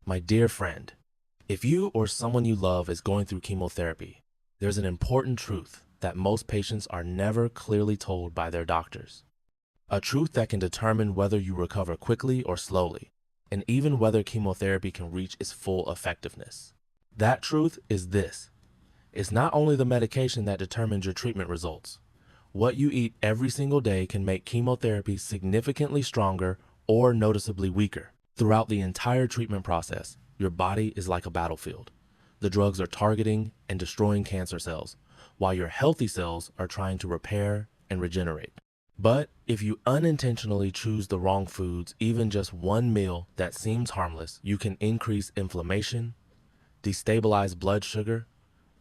My dear friend, if you or someone you love is going through chemotherapy, there's an important truth that most patients are never clearly told by their doctors. A truth that can determine whether you recover quickly or slowly, and even whether chemotherapy can reach its full effectiveness. That truth is this: it's not only the medication that determines your treatment results. What you eat every single day can make chemotherapy significantly stronger or noticeably weaker. Throughout the entire treatment process, your body is like a battlefield. The drugs are targeting and destroying cancer cells, while your healthy cells are trying to repair and regenerate. But if you unintentionally choose the wrong foods, even just one meal that seems harmless, you can increase inflammation, destabilize blood sugar,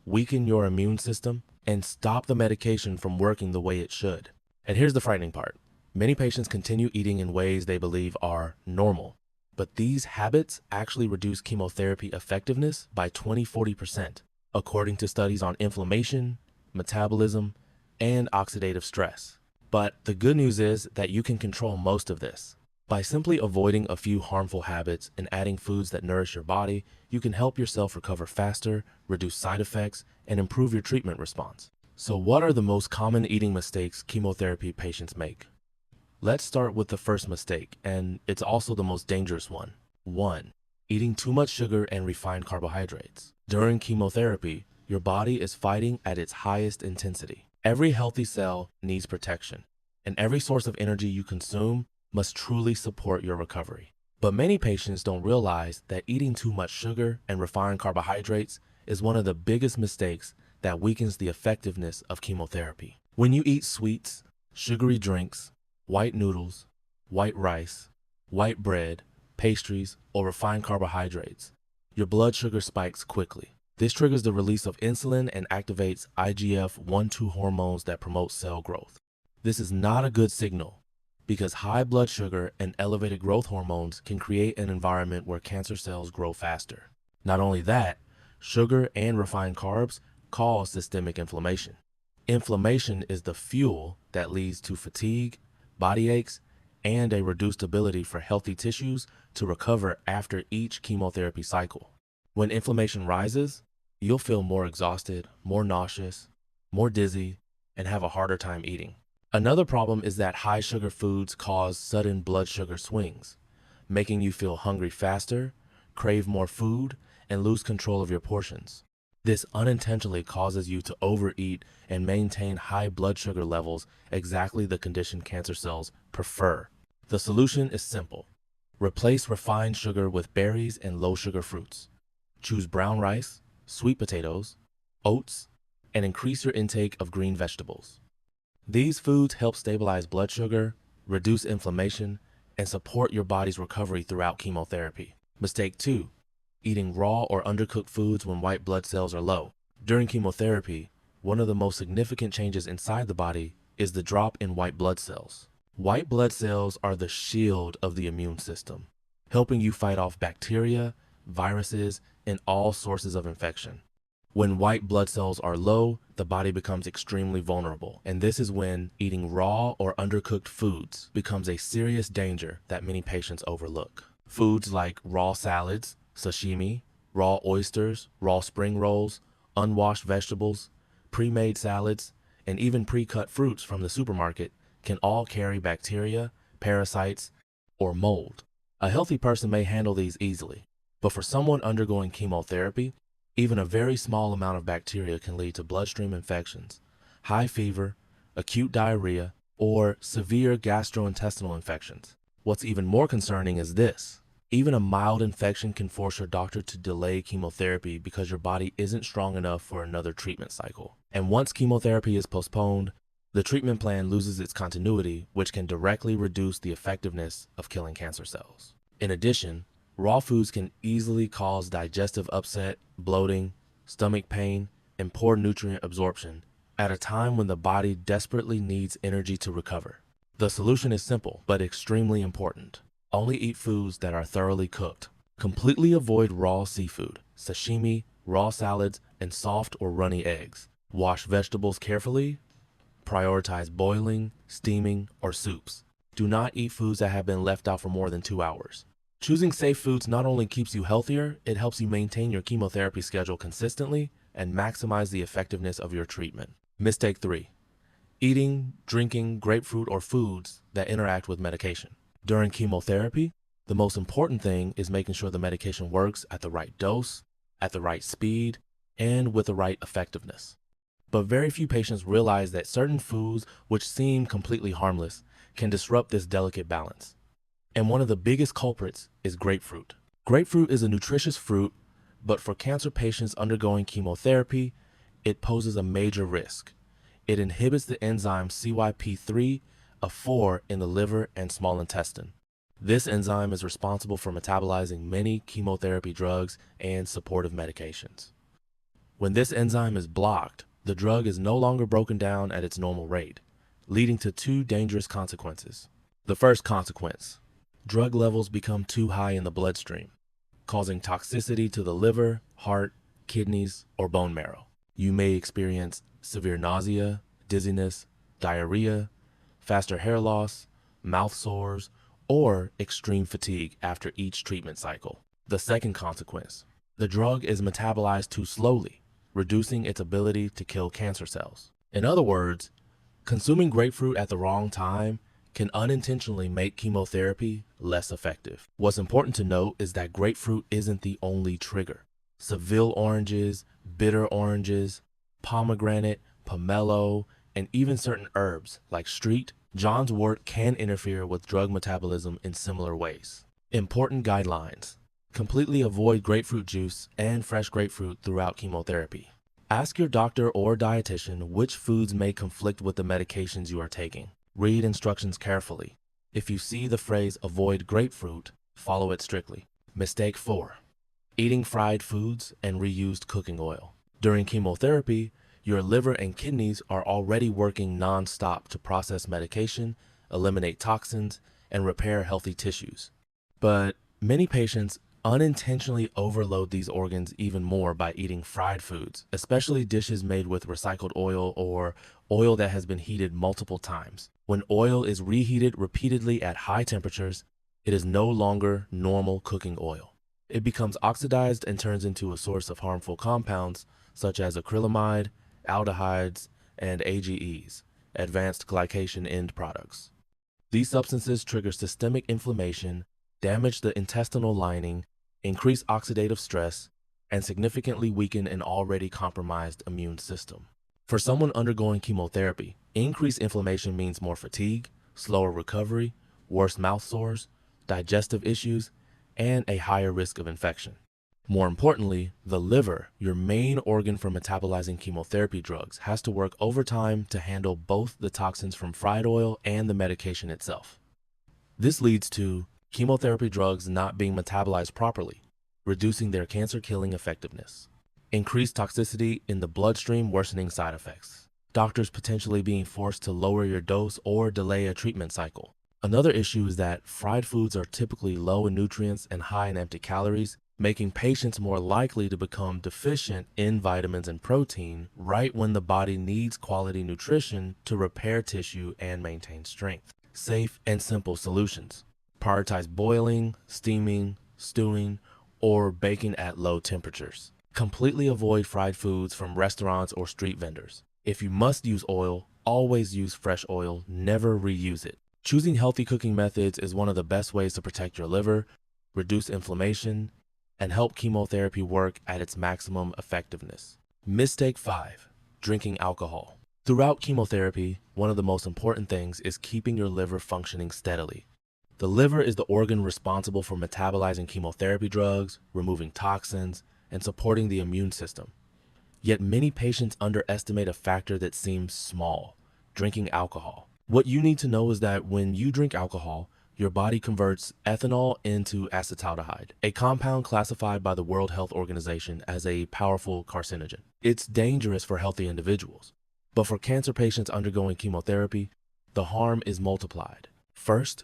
weaken your immune system, and stop the medication from working the way it should. And here's the frightening part. Many patients continue eating in ways they believe are normal, but these habits actually reduce chemotherapy effectiveness by 20–40%, according to studies on inflammation, metabolism, and oxidative stress. But the good news is that you can control most of this. By simply avoiding a few harmful habits and adding foods that nourish your body, you can help yourself recover faster, reduce side effects, and improve your treatment response. So what are the most common eating mistakes chemotherapy patients make? Let's start with the first mistake, and it's also the most dangerous one. 1. Eating too much sugar and refined carbohydrates. During chemotherapy, your body is fighting at its highest intensity. Every healthy cell needs protection, and every source of energy you consume must truly support your recovery. But many patients don't realize that eating too much sugar and refined carbohydrates is one of the biggest mistakes that weakens the effectiveness of chemotherapy. When you eat sweets, sugary drinks, white noodles, white rice, white bread, pastries, or refined carbohydrates, your blood sugar spikes quickly. This triggers the release of insulin and activates IGF-1/2 hormones that promote cell growth. This is not a good signal, because high blood sugar and elevated growth hormones can create an environment where cancer cells grow faster. Not only that, sugar and refined carbs cause systemic inflammation. Inflammation is the fuel that leads to fatigue, body aches, and a reduced ability for healthy tissues to recover after each chemotherapy cycle. When inflammation rises, you'll feel more exhausted, more nauseous, more dizzy, and have a harder time eating. Another problem is that high sugar foods cause sudden blood sugar swings, making you feel hungry faster, crave more food, and lose control of your portions. This unintentionally causes you to overeat and maintain high blood sugar levels, exactly the condition cancer cells prefer. The solution is simple. Replace refined sugar with berries and low-sugar fruits. Choose brown rice, sweet potatoes, oats, and increase your intake of green vegetables. These foods help stabilize blood sugar, reduce inflammation, and support your body's recovery throughout chemotherapy. Mistake 2. Eating raw or undercooked foods when white blood cells are low. During chemotherapy, one of the most significant changes inside the body is the drop in white blood cells. White blood cells are the shield of the immune system, helping you fight off bacteria, viruses, and all sources of infection. When white blood cells are low, the body becomes extremely vulnerable, and this is when eating raw or undercooked foods becomes a serious danger that many patients overlook. Foods like raw salads, sashimi, raw oysters, raw spring rolls, unwashed vegetables, pre-made salads, and even pre-cut fruits from the supermarket can all carry bacteria, parasites, or mold. A healthy person may handle these easily, but for someone undergoing chemotherapy, even a very small amount of bacteria can lead to bloodstream infections, high fever, acute diarrhea, or severe gastrointestinal infections. What's even more concerning is this. Even a mild infection can force your doctor to delay chemotherapy because your body isn't strong enough for another treatment cycle. And once chemotherapy is postponed, the treatment plan loses its continuity, which can directly reduce the effectiveness of killing cancer cells. In addition, raw foods can easily cause digestive upset, bloating, stomach pain, and poor nutrient absorption at a time when the body desperately needs energy to recover. The solution is simple, but extremely important. Only eat foods that are thoroughly cooked. Completely avoid raw seafood, sashimi, raw salads, and soft or runny eggs. Wash vegetables carefully. Prioritize boiling, steaming, or soups. Do not eat foods that have been left out for more than 2 hours. Choosing safe foods not only keeps you healthier, it helps you maintain your chemotherapy schedule consistently and maximize the effectiveness of your treatment. Mistake 3. Eating, drinking grapefruit or foods that interact with medication. During chemotherapy, the most important thing is making sure the medication works at the right dose, at the right speed, and with the right effectiveness. But very few patients realize that certain foods, which seem completely harmless, can disrupt this delicate balance. And one of the biggest culprits is grapefruit. Grapefruit is a nutritious fruit, but for cancer patients undergoing chemotherapy, it poses a major risk. It inhibits the enzyme CYP3, a 4 in the liver and small intestine. This enzyme is responsible for metabolizing many chemotherapy drugs and supportive medications. When this enzyme is blocked, the drug is no longer broken down at its normal rate, leading to two dangerous consequences. The first consequence: drug levels become too high in the bloodstream, causing toxicity to the liver, heart, kidneys, or bone marrow. You may experience severe nausea, dizziness, diarrhea, faster hair loss, mouth sores, or extreme fatigue after each treatment cycle. The second consequence: the drug is metabolized too slowly, reducing its ability to kill cancer cells. In other words, consuming grapefruit at the wrong time can unintentionally make chemotherapy less effective. What's important to note is that grapefruit isn't the only trigger. Seville oranges, bitter oranges, pomegranate, pomelo, and even certain herbs like street, John's wort can interfere with drug metabolism in similar ways. Important guidelines: completely avoid grapefruit juice and fresh grapefruit throughout chemotherapy. Ask your doctor or dietitian which foods may conflict with the medications you are taking. Read instructions carefully. If you see the phrase "avoid grapefruit," follow it strictly. Mistake 4. Eating fried foods and reused cooking oil. During chemotherapy, your liver and kidneys are already working non-stop to process medication, eliminate toxins, and repair healthy tissues. But many patients unintentionally overload these organs even more by eating fried foods, especially dishes made with recycled oil or oil that has been heated multiple times. When oil is reheated repeatedly at high temperatures, it is no longer normal cooking oil. It becomes oxidized and turns into a source of harmful compounds such as acrylamide, aldehydes, and AGEs, advanced glycation end products. These substances trigger systemic inflammation, damage the intestinal lining, increase oxidative stress, and significantly weaken an already compromised immune system. For someone undergoing chemotherapy, increased inflammation means more fatigue, slower recovery, worse mouth sores, digestive issues, and a higher risk of infection. More importantly, the liver, your main organ for metabolizing chemotherapy drugs, has to work overtime to handle both the toxins from fried oil and the medication itself. This leads to chemotherapy drugs not being metabolized properly, reducing their cancer-killing effectiveness. Increased toxicity in the bloodstream, worsening side effects. Doctors potentially being forced to lower your dose or delay a treatment cycle. Another issue is that fried foods are typically low in nutrients and high in empty calories, making patients more likely to become deficient in vitamins and protein right when the body needs quality nutrition to repair tissue and maintain strength. Safe and simple solutions: prioritize boiling, steaming, stewing, or baking at low temperatures. Completely avoid fried foods from restaurants or street vendors. If you must use oil, always use fresh oil, never reuse it. Choosing healthy cooking methods is one of the best ways to protect your liver, reduce inflammation, and help chemotherapy work at its maximum effectiveness. Mistake 5. Drinking alcohol. Throughout chemotherapy, one of the most important things is keeping your liver functioning steadily. The liver is the organ responsible for metabolizing chemotherapy drugs, removing toxins, and supporting the immune system. Yet many patients underestimate a factor that seems small: drinking alcohol. What you need to know is that when you drink alcohol, your body converts ethanol into acetaldehyde, a compound classified by the World Health Organization as a powerful carcinogen. It's dangerous for healthy individuals, but for cancer patients undergoing chemotherapy, the harm is multiplied. First,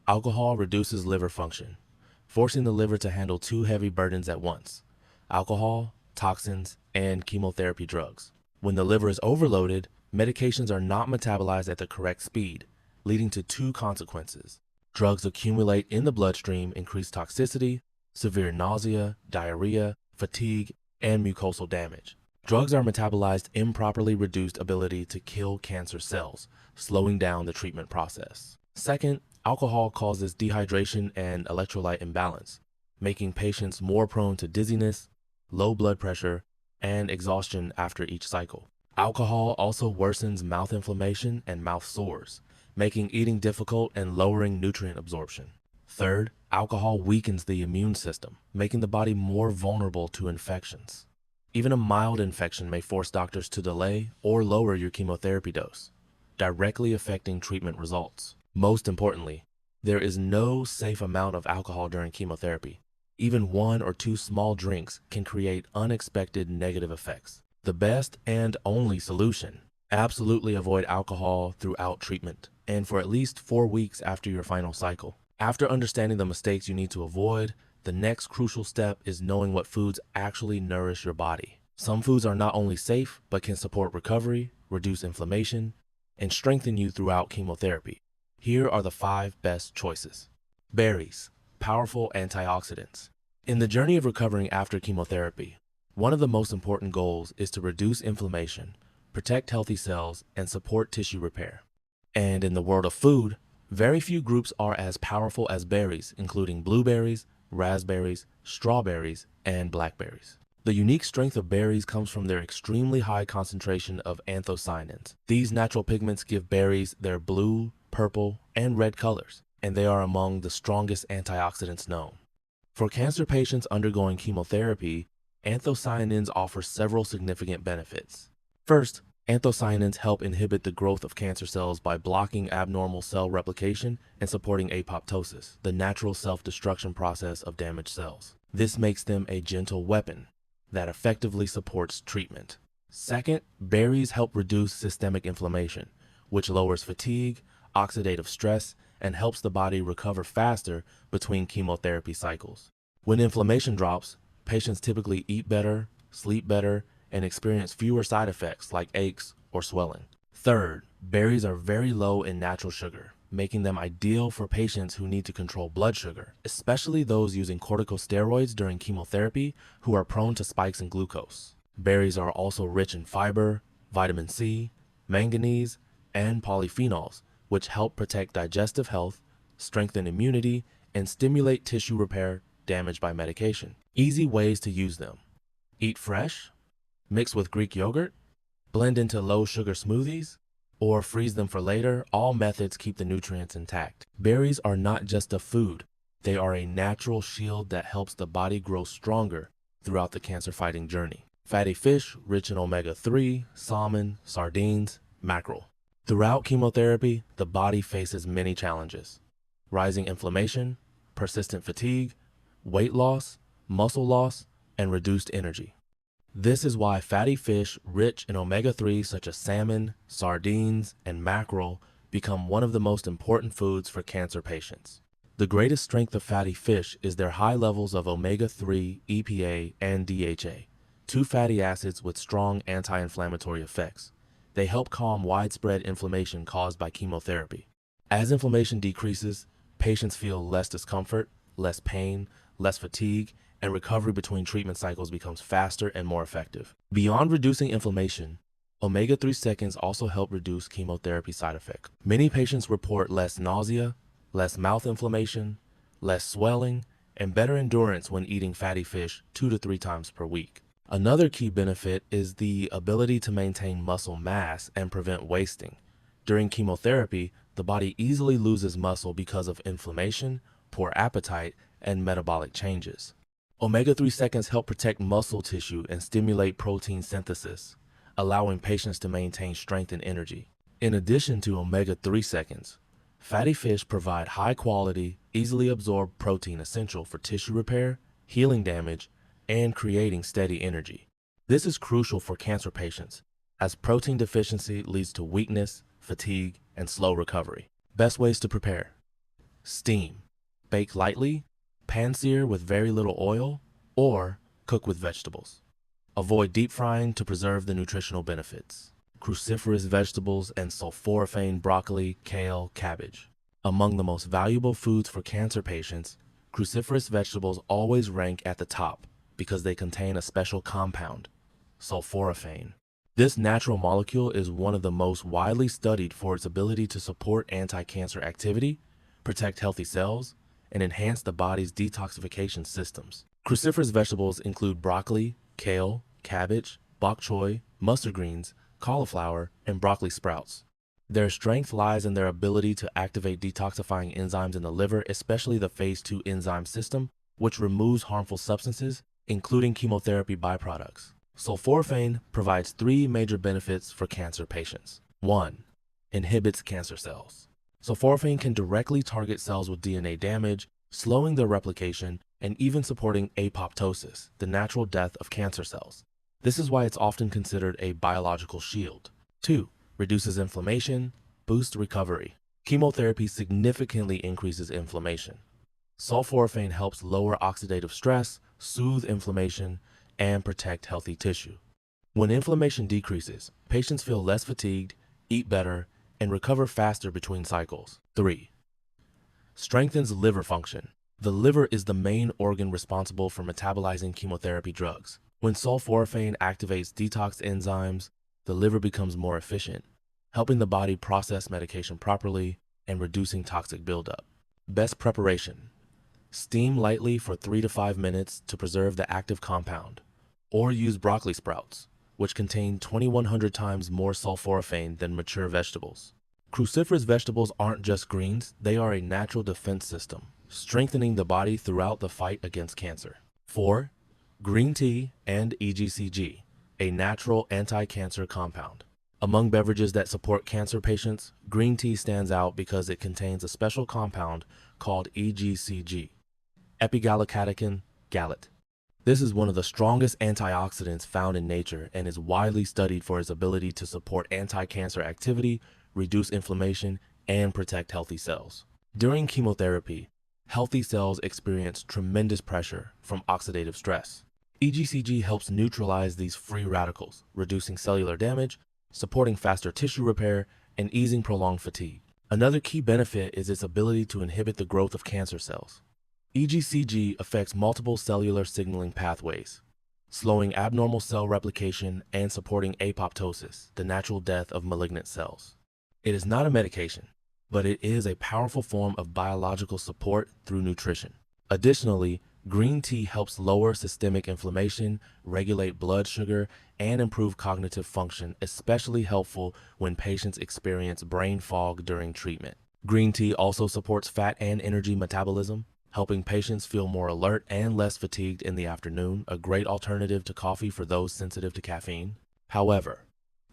alcohol reduces liver function, forcing the liver to handle two heavy burdens at once: alcohol, toxins, and chemotherapy drugs. When the liver is overloaded, medications are not metabolized at the correct speed, leading to two consequences: Drugs accumulate in the bloodstream, increase toxicity, severe nausea, diarrhea, fatigue, and mucosal damage. Drugs are metabolized improperly, reduced ability to kill cancer cells, slowing down the treatment process. Second, alcohol causes dehydration and electrolyte imbalance, making patients more prone to dizziness, low blood pressure, and exhaustion after each cycle. Alcohol also worsens mouth inflammation and mouth sores, making eating difficult and lowering nutrient absorption. Third, alcohol weakens the immune system, making the body more vulnerable to infections. Even a mild infection may force doctors to delay or lower your chemotherapy dose, directly affecting treatment results. Most importantly, there is no safe amount of alcohol during chemotherapy. Even 1 or 2 small drinks can create unexpected negative effects. The best and only solution: absolutely avoid alcohol throughout treatment and for at least 4 weeks after your final cycle. After understanding the mistakes you need to avoid, the next crucial step is knowing what foods actually nourish your body. Some foods are not only safe, but can support recovery, reduce inflammation, and strengthen you throughout chemotherapy. Here are the 5 best choices. Berries, powerful antioxidants. In the journey of recovering after chemotherapy, one of the most important goals is to reduce inflammation, protect healthy cells, and support tissue repair. And in the world of food, very few groups are as powerful as berries, including blueberries, raspberries, strawberries, and blackberries. The unique strength of berries comes from their extremely high concentration of anthocyanins. These natural pigments give berries their blue, purple, and red colors, and they are among the strongest antioxidants known. For cancer patients undergoing chemotherapy, anthocyanins offer several significant benefits. First, anthocyanins help inhibit the growth of cancer cells by blocking abnormal cell replication and supporting apoptosis, the natural self-destruction process of damaged cells. This makes them a gentle weapon that effectively supports treatment. Second, berries help reduce systemic inflammation, which lowers fatigue, oxidative stress, and helps the body recover faster between chemotherapy cycles. When inflammation drops, patients typically eat better, sleep better, and experience fewer side effects like aches or swelling. Third, berries are very low in natural sugar, making them ideal for patients who need to control blood sugar, especially those using corticosteroids during chemotherapy who are prone to spikes in glucose. Berries are also rich in fiber, vitamin C, manganese, and polyphenols, which help protect digestive health, strengthen immunity, and stimulate tissue repair damaged by medication. Easy ways to use them: eat fresh, mix with Greek yogurt, blend into low-sugar smoothies, or freeze them for later. All methods keep the nutrients intact. Berries are not just a food. They are a natural shield that helps the body grow stronger throughout the cancer-fighting journey. Fatty fish, rich in omega-3, salmon, sardines, mackerel. Throughout chemotherapy, the body faces many challenges: rising inflammation, persistent fatigue, weight loss, muscle loss, and reduced energy. This is why fatty fish rich in omega-3 such as salmon, sardines, and mackerel become one of the most important foods for cancer patients. The greatest strength of fatty fish is their high levels of omega-3, EPA, and DHA, 2 fatty acids with strong anti-inflammatory effects. They help calm widespread inflammation caused by chemotherapy. As inflammation decreases, patients feel less discomfort, less pain, less fatigue, and recovery between treatment cycles becomes faster and more effective. Beyond reducing inflammation, omega-3 seconds also help reduce chemotherapy side effects. Many patients report less nausea, less mouth inflammation, less swelling, and better endurance when eating fatty fish 2 to 3 times per week. Another key benefit is the ability to maintain muscle mass and prevent wasting. During chemotherapy, the body easily loses muscle because of inflammation, poor appetite, and metabolic changes. Omega-3 seconds help protect muscle tissue and stimulate protein synthesis, allowing patients to maintain strength and energy. In addition to omega-3 seconds, fatty fish provide high-quality, easily absorbed protein essential for tissue repair, healing damage, and creating steady energy. This is crucial for cancer patients, as protein deficiency leads to weakness, fatigue, and slow recovery. Best ways to prepare: steam, bake lightly, pan-sear with very little oil, or cook with vegetables. Avoid deep frying to preserve the nutritional benefits. Cruciferous vegetables and sulforaphane broccoli, kale, cabbage. Among the most valuable foods for cancer patients, cruciferous vegetables always rank at the top because they contain a special compound, sulforaphane. This natural molecule is one of the most widely studied for its ability to support anti-cancer activity, protect healthy cells, and enhance the body's detoxification systems. Cruciferous vegetables include broccoli, kale, cabbage, bok choy, mustard greens, cauliflower, and broccoli sprouts. Their strength lies in their ability to activate detoxifying enzymes in the liver, especially the phase 2 enzyme system, which removes harmful substances, including chemotherapy byproducts. Sulforaphane provides 3 major benefits for cancer patients. 1. Inhibits cancer cells. Sulforaphane can directly target cells with DNA damage, slowing their replication, and even supporting apoptosis, the natural death of cancer cells. This is why it's often considered a biological shield. 2. Reduces inflammation, boosts recovery. Chemotherapy significantly increases inflammation. Sulforaphane helps lower oxidative stress, soothe inflammation, and protect healthy tissue. When inflammation decreases, patients feel less fatigued, eat better, and recover faster between cycles. 3. Strengthens liver function. The liver is the main organ responsible for metabolizing chemotherapy drugs. When sulforaphane activates detox enzymes, the liver becomes more efficient, helping the body process medication properly and reducing toxic buildup. Best preparation. Steam lightly for 3 to 5 minutes to preserve the active compound, or use broccoli sprouts, which contain 2,100 times more sulforaphane than mature vegetables. Cruciferous vegetables aren't just greens, they are a natural defense system, strengthening the body throughout the fight against cancer. 4. Green tea and EGCG, a natural anti-cancer compound. Among beverages that support cancer patients, green tea stands out because it contains a special compound called EGCG, epigallocatechin gallate. This is one of the strongest antioxidants found in nature and is widely studied for its ability to support anti-cancer activity, reduce inflammation, and protect healthy cells. During chemotherapy, healthy cells experience tremendous pressure from oxidative stress. EGCG helps neutralize these free radicals, reducing cellular damage, supporting faster tissue repair, and easing prolonged fatigue. Another key benefit is its ability to inhibit the growth of cancer cells. EGCG affects multiple cellular signaling pathways, slowing abnormal cell replication and supporting apoptosis, the natural death of malignant cells. It is not a medication, but it is a powerful form of biological support through nutrition. Additionally, green tea helps lower systemic inflammation, regulate blood sugar, and improve cognitive function, especially helpful when patients experience brain fog during treatment. Green tea also supports fat and energy metabolism, helping patients feel more alert and less fatigued in the afternoon, a great alternative to coffee for those sensitive to caffeine. However,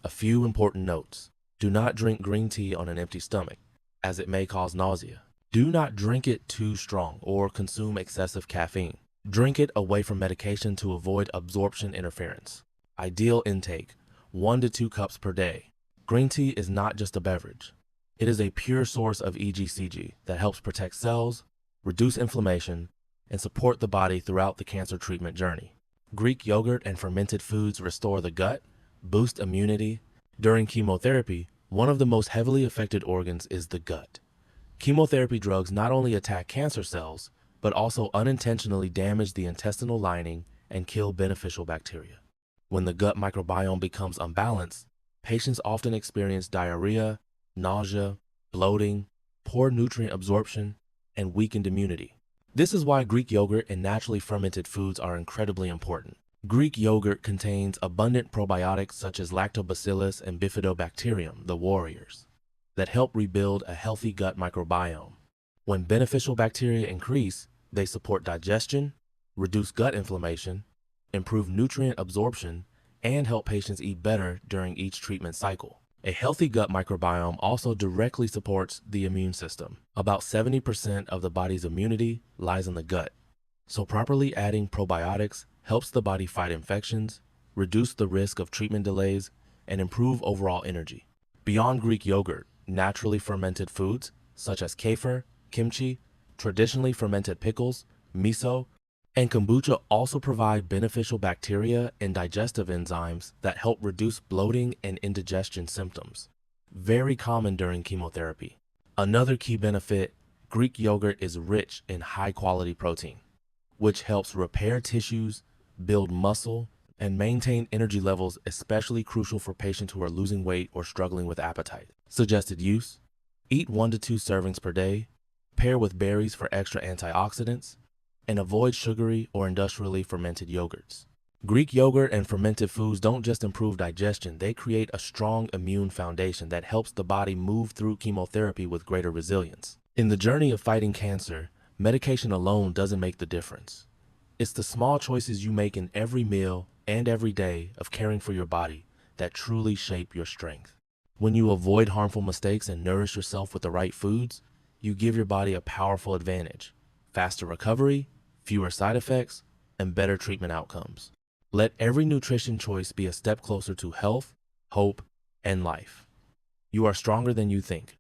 a few important notes. Do not drink green tea on an empty stomach, as it may cause nausea. Do not drink it too strong or consume excessive caffeine. Drink it away from medication to avoid absorption interference. Ideal intake, 1 to 2 cups per day. Green tea is not just a beverage. It is a pure source of EGCG that helps protect cells, reduce inflammation, and support the body throughout the cancer treatment journey. Greek yogurt and fermented foods restore the gut, boost immunity. During chemotherapy, one of the most heavily affected organs is the gut. Chemotherapy drugs not only attack cancer cells, but also unintentionally damage the intestinal lining and kill beneficial bacteria. When the gut microbiome becomes unbalanced, patients often experience diarrhea, nausea, bloating, poor nutrient absorption, and weakened immunity. This is why Greek yogurt and naturally fermented foods are incredibly important. Greek yogurt contains abundant probiotics such as lactobacillus and bifidobacterium, the warriors, that help rebuild a healthy gut microbiome. When beneficial bacteria increase, they support digestion, reduce gut inflammation, improve nutrient absorption, and help patients eat better during each treatment cycle. A healthy gut microbiome also directly supports the immune system. About 70% of the body's immunity lies in the gut, so properly adding probiotics helps the body fight infections, reduce the risk of treatment delays, and improve overall energy. Beyond Greek yogurt, naturally fermented foods such as kefir, kimchi, traditionally fermented pickles, miso, and kombucha also provide beneficial bacteria and digestive enzymes that help reduce bloating and indigestion symptoms, very common during chemotherapy. Another key benefit, Greek yogurt is rich in high-quality protein, which helps repair tissues, build muscle, and maintain energy levels, especially crucial for patients who are losing weight or struggling with appetite. Suggested use: eat 1 to 2 servings per day, pair with berries for extra antioxidants, and avoid sugary or industrially fermented yogurts. Greek yogurt and fermented foods don't just improve digestion, they create a strong immune foundation that helps the body move through chemotherapy with greater resilience. In the journey of fighting cancer, medication alone doesn't make the difference. It's the small choices you make in every meal and every day of caring for your body that truly shape your strength. When you avoid harmful mistakes and nourish yourself with the right foods, you give your body a powerful advantage: faster recovery, fewer side effects, and better treatment outcomes. Let every nutrition choice be a step closer to health, hope, and life. You are stronger than you think.